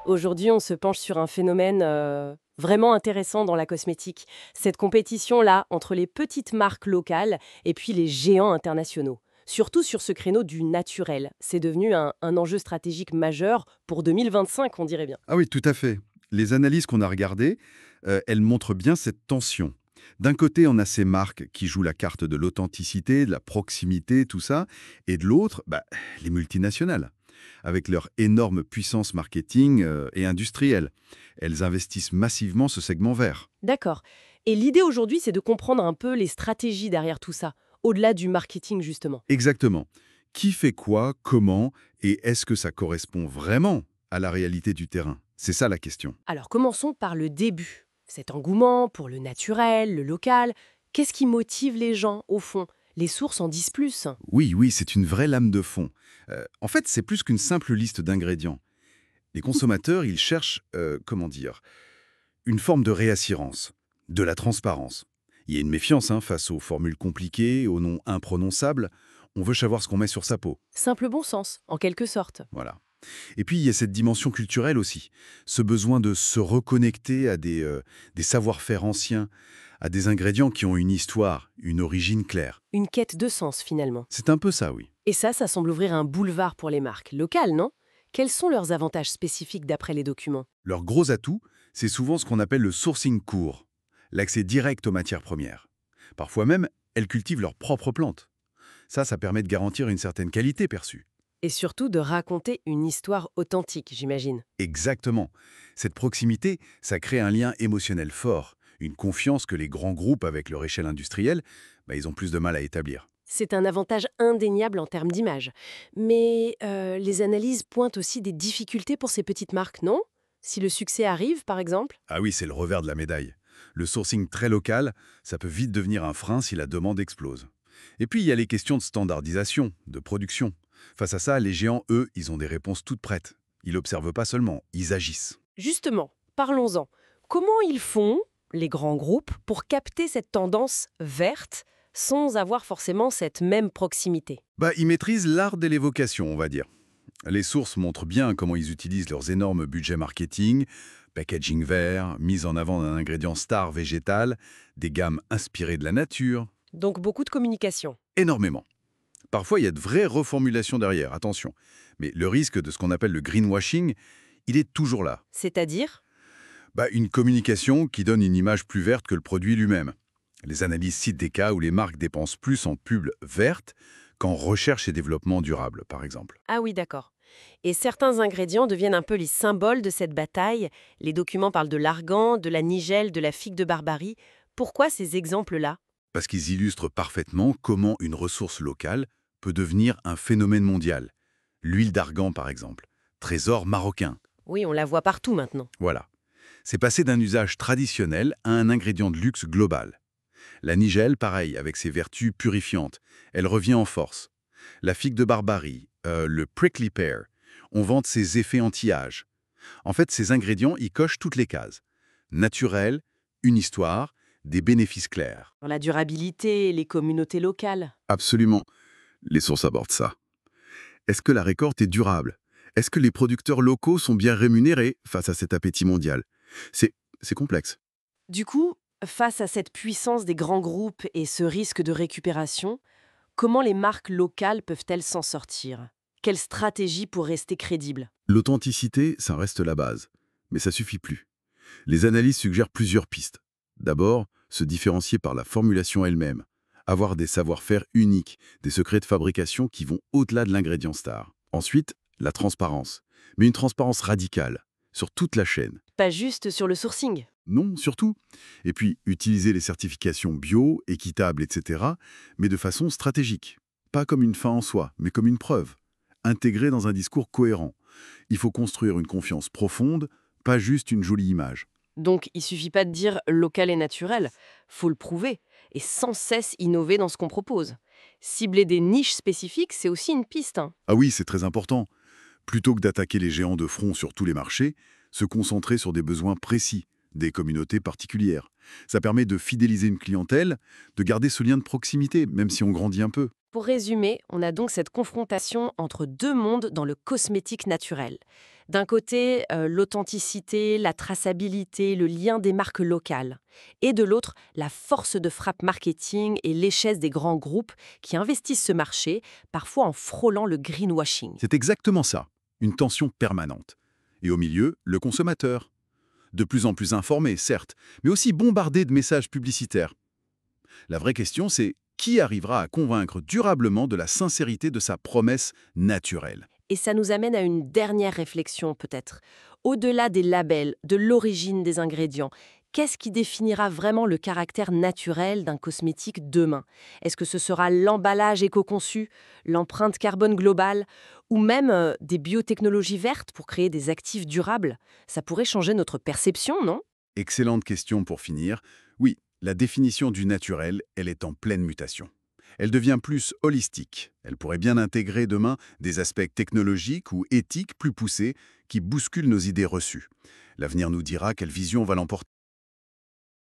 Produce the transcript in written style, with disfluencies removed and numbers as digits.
Aujourd'hui, on se penche sur un phénomène vraiment intéressant dans la cosmétique. Cette compétition-là entre les petites marques locales et puis les géants internationaux. Surtout sur ce créneau du naturel. C'est devenu un enjeu stratégique majeur pour 2025, on dirait bien. Ah oui, tout à fait. Les analyses qu'on a regardées, elles montrent bien cette tension. D'un côté, on a ces marques qui jouent la carte de l'authenticité, de la proximité, tout ça, et de l'autre, les multinationales, avec leur énorme puissance marketing et industrielle. Elles investissent massivement ce segment vert. D'accord. Et l'idée aujourd'hui, c'est de comprendre un peu les stratégies derrière tout ça, au-delà du marketing justement. Exactement. Qui fait quoi, comment, et est-ce que ça correspond vraiment à la réalité du terrain? C'est ça la question. Alors commençons par le début. Cet engouement pour le naturel, le local, qu'est-ce qui motive les gens au fond? Les sources en disent plus. Oui, oui, c'est une vraie lame de fond. En fait, c'est plus qu'une simple liste d'ingrédients. Les consommateurs, ils cherchent, comment dire, une forme de réassurance, de la transparence. Il y a une méfiance face aux formules compliquées, aux noms imprononçables. On veut savoir ce qu'on met sur sa peau. Simple bon sens, en quelque sorte. Voilà. Et puis, il y a cette dimension culturelle aussi. Ce besoin de se reconnecter à des savoir-faire anciens, à des ingrédients qui ont une histoire, une origine claire. Une quête de sens finalement. C'est un peu ça, oui. Et ça semble ouvrir un boulevard pour les marques locales, non? Quels sont leurs avantages spécifiques d'après les documents? Leur gros atout, c'est souvent ce qu'on appelle le sourcing court, l'accès direct aux matières premières. Parfois même, elles cultivent leurs propres plantes. Ça permet de garantir une certaine qualité perçue. Et surtout de raconter une histoire authentique, j'imagine. Exactement. Cette proximité, ça crée un lien émotionnel fort, une confiance que les grands groupes avec leur échelle industrielle, ils ont plus de mal à établir. C'est un avantage indéniable en termes d'image. Mais les analyses pointent aussi des difficultés pour ces petites marques, non? Si le succès arrive, par exemple? Ah oui, c'est le revers de la médaille. Le sourcing très local, ça peut vite devenir un frein si la demande explose. Et puis, il y a les questions de standardisation, de production. Face à ça, les géants, eux, ils ont des réponses toutes prêtes. Ils n'observent pas seulement, ils agissent. Justement, parlons-en. Comment ils font, les grands groupes, pour capter cette tendance verte sans avoir forcément cette même proximité? Ils maîtrisent l'art de l'évocation, on va dire. Les sources montrent bien comment ils utilisent leurs énormes budgets marketing, packaging vert, mise en avant d'un ingrédient star végétal, des gammes inspirées de la nature, Donc beaucoup de communication. énormément. Parfois, il y a de vraies reformulations derrière, attention. Mais le risque de ce qu'on appelle le greenwashing, il est toujours là. C'est-à-dire? Une communication qui donne une image plus verte que le produit lui-même. Les analyses citent des cas où les marques dépensent plus en pub verte qu'en recherche et développement durable, par exemple. Ah oui, d'accord. Et certains ingrédients deviennent un peu les symboles de cette bataille. Les documents parlent de l'argan, de la nigelle, de la figue de Barbarie. Pourquoi ces exemples-là? Parce qu'ils illustrent parfaitement comment une ressource locale peut devenir un phénomène mondial. L'huile d'argan, par exemple. Trésor marocain. Oui, on la voit partout maintenant. Voilà. C'est passé d'un usage traditionnel à un ingrédient de luxe global. La nigelle, pareil, avec ses vertus purifiantes. Elle revient en force. La figue de Barbarie, le prickly pear, on vante ses effets anti-âge. En fait, ces ingrédients y cochent toutes les cases. Naturel, une histoire, des bénéfices clairs. Dans la durabilité, les communautés locales. Absolument. Les sources abordent ça. Est-ce que la récolte est durable? Est-ce que les producteurs locaux sont bien rémunérés face à cet appétit mondial? C'est complexe. Du coup, face à cette puissance des grands groupes et ce risque de récupération, comment les marques locales peuvent-elles s'en sortir? Quelle stratégie pour rester crédibles? L'authenticité, ça reste la base. Mais ça suffit plus. Les analyses suggèrent plusieurs pistes. D'abord, se différencier par la formulation elle-même. Avoir des savoir-faire uniques, des secrets de fabrication qui vont au-delà de l'ingrédient star. Ensuite, la transparence. Mais une transparence radicale, sur toute la chaîne. Pas juste sur le sourcing. Non, surtout. Et puis, utiliser les certifications bio, équitables, etc., mais de façon stratégique. Pas comme une fin en soi, mais comme une preuve. Intégrée dans un discours cohérent. Il faut construire une confiance profonde, pas juste une jolie image. Donc, il suffit pas de dire local et naturel. Faut le prouver. Et sans cesse innover dans ce qu'on propose. Cibler des niches spécifiques, c'est aussi une piste, hein. Ah oui, c'est très important. Plutôt que d'attaquer les géants de front sur tous les marchés, se concentrer sur des besoins précis, des communautés particulières. Ça permet de fidéliser une clientèle, de garder ce lien de proximité, même si on grandit un peu. Pour résumer, on a donc cette confrontation entre deux mondes dans le cosmétique naturel. D'un côté, l'authenticité, la traçabilité, le lien des marques locales. Et de l'autre, la force de frappe marketing et l'échelle des grands groupes qui investissent ce marché, parfois en frôlant le greenwashing. C'est exactement ça, une tension permanente. Et au milieu, le consommateur. De plus en plus informé, certes, mais aussi bombardé de messages publicitaires. La vraie question, c'est qui arrivera à convaincre durablement de la sincérité de sa promesse naturelle? Et ça nous amène à une dernière réflexion peut-être. Au-delà des labels, de l'origine des ingrédients, qu'est-ce qui définira vraiment le caractère naturel d'un cosmétique demain? Est-ce que ce sera l'emballage éco-conçu, l'empreinte carbone globale, ou même des biotechnologies vertes pour créer des actifs durables? Ça pourrait changer notre perception, non? Excellente question pour finir. Oui, la définition du naturel, elle est en pleine mutation. Elle devient plus holistique. Elle pourrait bien intégrer demain des aspects technologiques ou éthiques plus poussés qui bousculent nos idées reçues. L'avenir nous dira quelle vision va l'emporter.